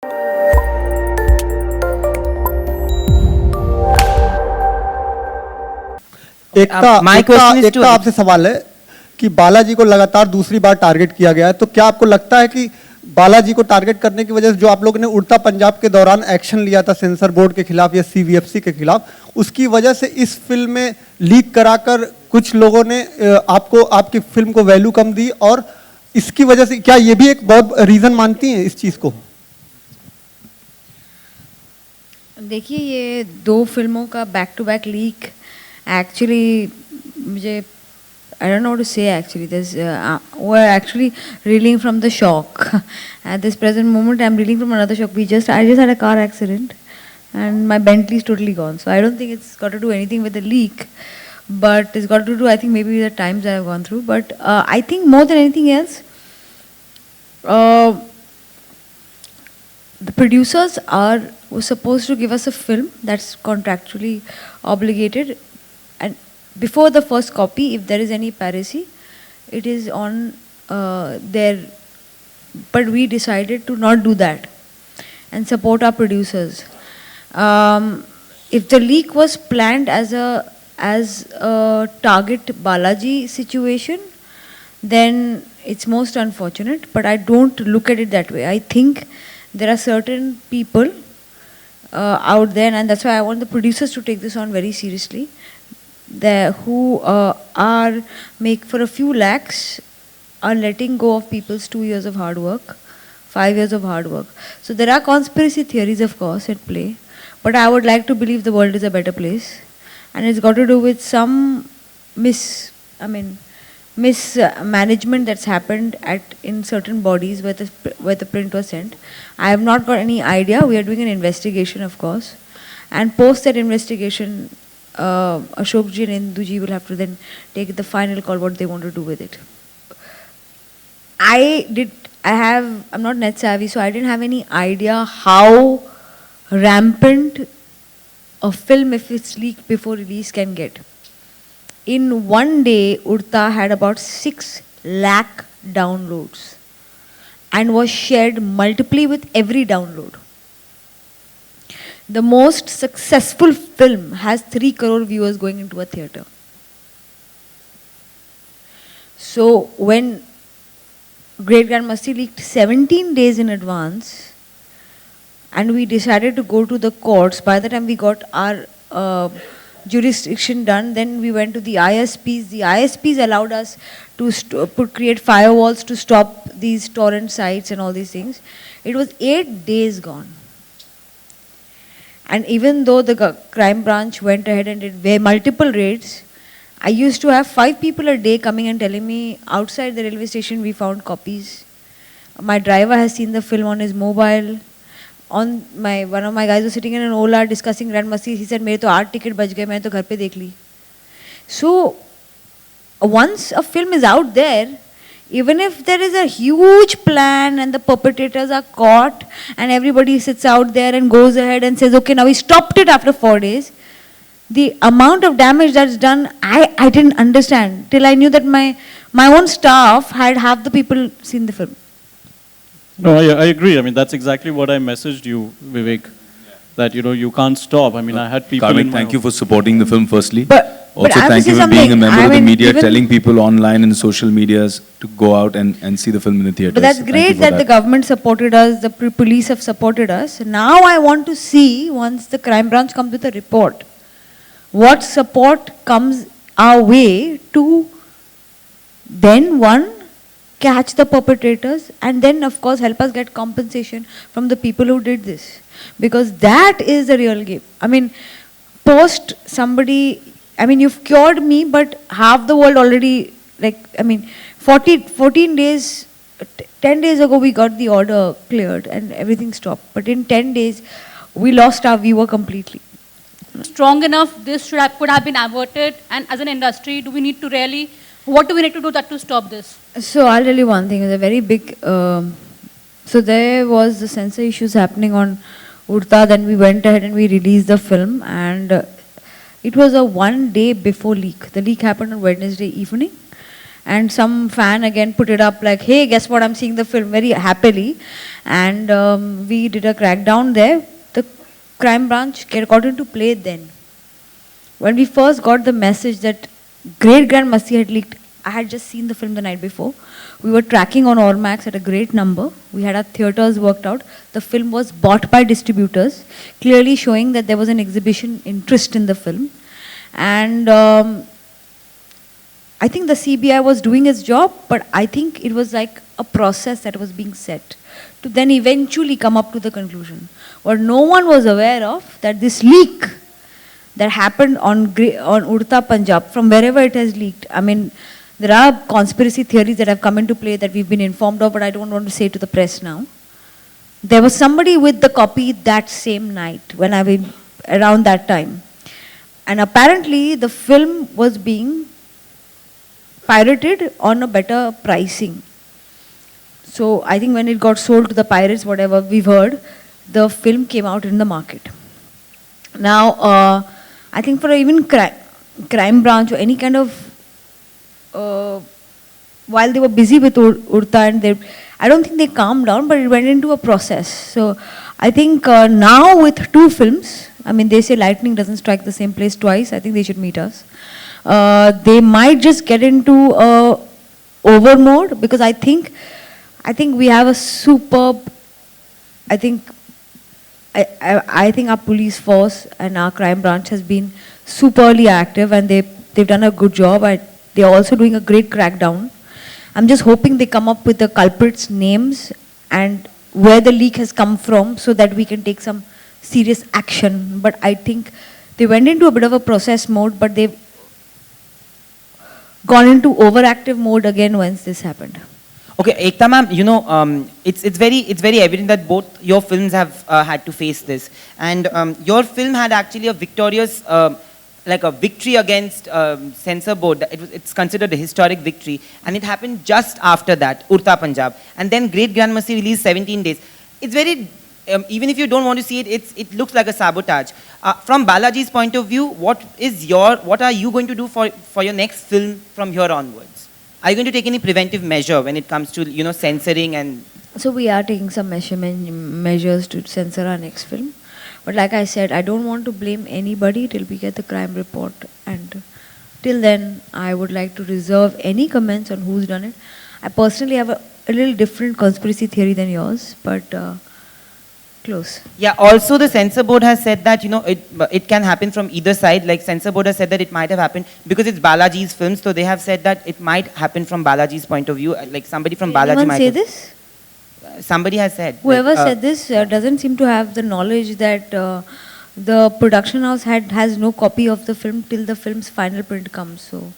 एकता आपसे सवाल है कि बालाजी को लगातार दूसरी बार टारगेट किया गया है, तो क्या आपको लगता है कि बालाजी को टारगेट करने की वजह से जो आप लोगों ने उड़ता पंजाब के दौरान एक्शन लिया था सेंसर बोर्ड के खिलाफ या सीवीएफसी के खिलाफ, उसकी वजह से इस फिल्म में लीक कराकर कुछ लोगों ने आपको आपकी फिल्म को वैल्यू कम दी, और इसकी वजह से क्या ये भी एक बहुत रीजन मानती हैं इस चीज को? देखिए, ये दो फिल्मों का back to back leak actually मुझे I don't know what to say actually. We're actually reeling from the shock. At this present moment, I'm reeling from another shock. I just had a car accident and my Bentley is totally gone. So I don't think it's got to do anything with the leak, but it's got to do, I think, maybe the times that I've gone through. But I think more than anything else, the producers were supposed to give us a film that's contractually obligated, and before the first copy, if there is any piracy, it is on there. But we decided to not do that and support our producers. If the leak was planned as a target Balaji situation, then it's most unfortunate. But I don't look at it that way. I think there are certain people out there, and that's why I want the producers to take this on very seriously, who are make for a few lakhs are letting go of people's 2 years of hard work, 5 years of hard work. So there are conspiracy theories, of course, at play, but I would like to believe the world is a better place, and it's got to do with some mismanagement that's happened in certain bodies where the print was sent. I have not got any idea. We are doing an investigation, of course, and post that investigation, Ashok ji and Indu ji will have to then take the final call what they want to do with it. I'm not net savvy, so I didn't have any idea how rampant a film, if it's leaked before release, can get. In one day, Udta had about 6 lakh downloads and was shared multiply with every download. The most successful film has 3 crore viewers going into a theatre. So when Great Grand Masti leaked 17 days in advance and we decided to go to the courts, by the time we got our jurisdiction done, then we went to the ISPs. The ISPs allowed us to create firewalls to stop these torrent sites and all these things. It was 8 days gone. And even though the crime branch went ahead and did multiple raids, I used to have 5 people a day coming and telling me, outside the railway station we found copies. My driver has seen the film on his mobile. One of my guys was sitting in an Ola discussing Grand Masti. He said, "Mere to 8 ticket bach gaye, maine to ghar pe dekh li." So once a film is out there, even if there is a huge plan and the perpetrators are caught and everybody sits out there and goes ahead and says, okay, now we stopped it after 4 days, the amount of damage that's done, I didn't understand till I knew that my own staff had half the people seen the film. No, I agree. I mean, that's exactly what I messaged you, Vivek, that, you can't stop. I mean, I had people Karmik, thank you for supporting the film firstly. But thank you for being a member of the media, telling people online and social medias to go out and see the film in the theaters. But that's great that the government supported us, the police have supported us. Now I want to see, once the crime branch comes with a report, what support comes our way to then, catch the perpetrators, and then of course help us get compensation from the people who did this. Because that is the real game. I mean, you've cured me, but half the world already, 14 days, 10 days ago we got the order cleared and everything stopped. But in 10 days, we lost our viewer completely. Strong enough, this could have been averted, and as an industry, what do we need to do to stop this? So I'll tell you one thing, it's a very big, so there was the censor issues happening on Udta, then we went ahead and we released the film, and it was a 1 day before leak. The leak happened on Wednesday evening, and some fan again put it up like, hey, guess what, I'm seeing the film, very happily. And we did a crackdown there. The crime branch got into play then. When we first got the message that Great Grand Masti had leaked, I had just seen the film the night before. We were tracking on Allmax at a great number. We had our theatres worked out. The film was bought by distributors, clearly showing that there was an exhibition interest in the film. And I think the CBI was doing its job, but I think it was like a process that was being set to then eventually come up to the conclusion. What no one was aware of, that this leak that happened on Udta Punjab, from wherever it has leaked. I mean, there are conspiracy theories that have come into play that we've been informed of, but I don't want to say to the press now. There was somebody with the copy that same night, when I was around that time. And apparently the film was being pirated on a better pricing. So I think when it got sold to the pirates, whatever we've heard, the film came out in the market. Now, I think for even crime branch or any kind of, while they were busy with Udta, and I don't think they calmed down, but it went into a process. So I think now with two films, I mean, they say lightning doesn't strike the same place twice. I think they should meet us. They might just get into over mode, because I think we have a superb, I think our police force and our crime branch has been superly active, and they've done a good job. They're also doing a great crackdown. I'm just hoping they come up with the culprits' names and where the leak has come from, so that we can take some serious action. But I think they went into a bit of a process mode, but they've gone into overactive mode again once this happened. Okay, Ekta ma'am, it's very evident that both your films have had to face this, and your film had actually a victorious, like a victory against censor board. It's considered a historic victory, and it happened just after that, Udta Punjab, and then Great Grand Masti released 17 days. It's very, even if you don't want to see it, it looks like a sabotage. From Balaji's point of view, what are you going to do for your next film from here onwards? Are you going to take any preventive measure when it comes to, censoring and... So we are taking some measures to censor our next film. But like I said, I don't want to blame anybody till we get the crime report. And till then, I would like to reserve any comments on who's done it. I personally have a little different conspiracy theory than yours, but close. Yeah, also the censor board has said that, it can happen from either side. Like censor board has said that it might have happened because it's Balaji's film, so they have said that it might happen from Balaji's point of view. Like somebody from Balaji Anyone might say have, this? Somebody has said. Whoever said this doesn't seem to have the knowledge that the production house has no copy of the film till the film's final print comes. So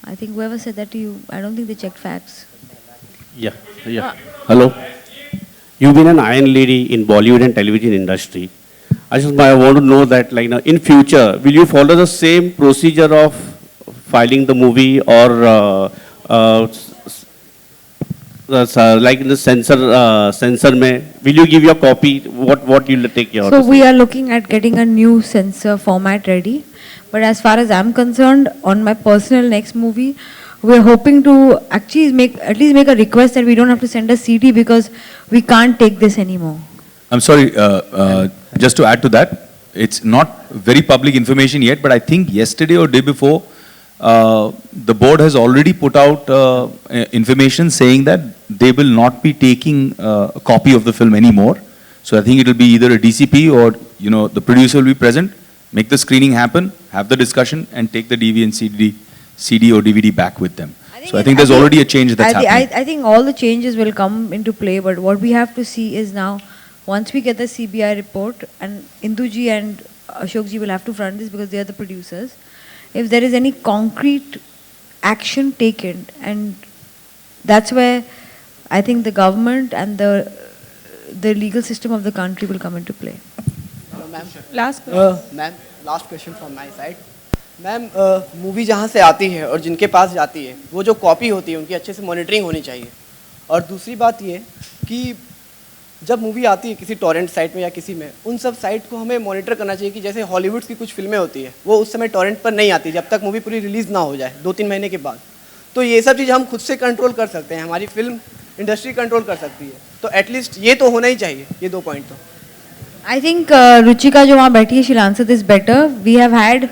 I think whoever said that to you, I don't think they checked facts. Yeah. Hello. You've been an iron lady in Bollywood and television industry. I want to know that, in future, will you follow the same procedure of filing the movie, or like in the censor mein, will you give your copy? What you'll take your? So we are looking at getting a new censor format ready. But as far as I'm concerned, on my personal next movie, we're hoping to actually at least make a request that we don't have to send a CD, because we can't take this anymore. I'm sorry, just to add to that, it's not very public information yet, but I think yesterday or day before, the board has already put out information saying that they will not be taking a copy of the film anymore. So I think it will be either a DCP or, the producer will be present, make the screening happen, have the discussion, and take the DVD and CD or DVD back with them. So I think there's already a change that's happening. I think all the changes will come into play, but what we have to see is now, once we get the CBI report, and Induji and Ashokji will have to front this because they are the producers, if there is any concrete action taken, and that's where I think the government and the legal system of the country will come into play. Ma'am, last question from my side. Ma'am movie जहाँ से आती है और जिनके पास जाती है, वो जो कॉपी होती है उनकी अच्छे से मॉनिटरिंग होनी चाहिए. और दूसरी बात ये कि जब मूवी आती है किसी टॉरेंट साइट में या किसी में, उन सब साइट को हमें मॉनिटर करना चाहिए कि जैसे हॉलीवुड की कुछ फिल्में होती है वो उस समय टॉरेंट पर नहीं आती जब तक मूवी पूरी रिलीज़ ना हो जाए 2-3 महीने के बाद. तो ये सब चीज़ हम खुद से कंट्रोल कर सकते हैं, हमारी फिल्म इंडस्ट्री कंट्रोल कर सकती है, तो एटलीस्ट ये तो होना ही चाहिए, ये 2 पॉइंट तो। I think Ruchika जो वहाँ बैठी है, she'll answer this better. We have had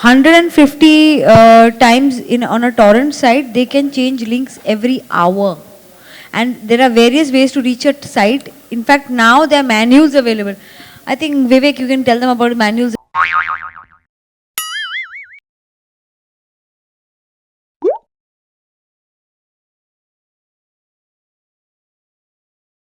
150 times on a torrent site, they can change links every hour. And there are various ways to reach a site. In fact, now there are manuals available. I think Vivek, you can tell them about manuals.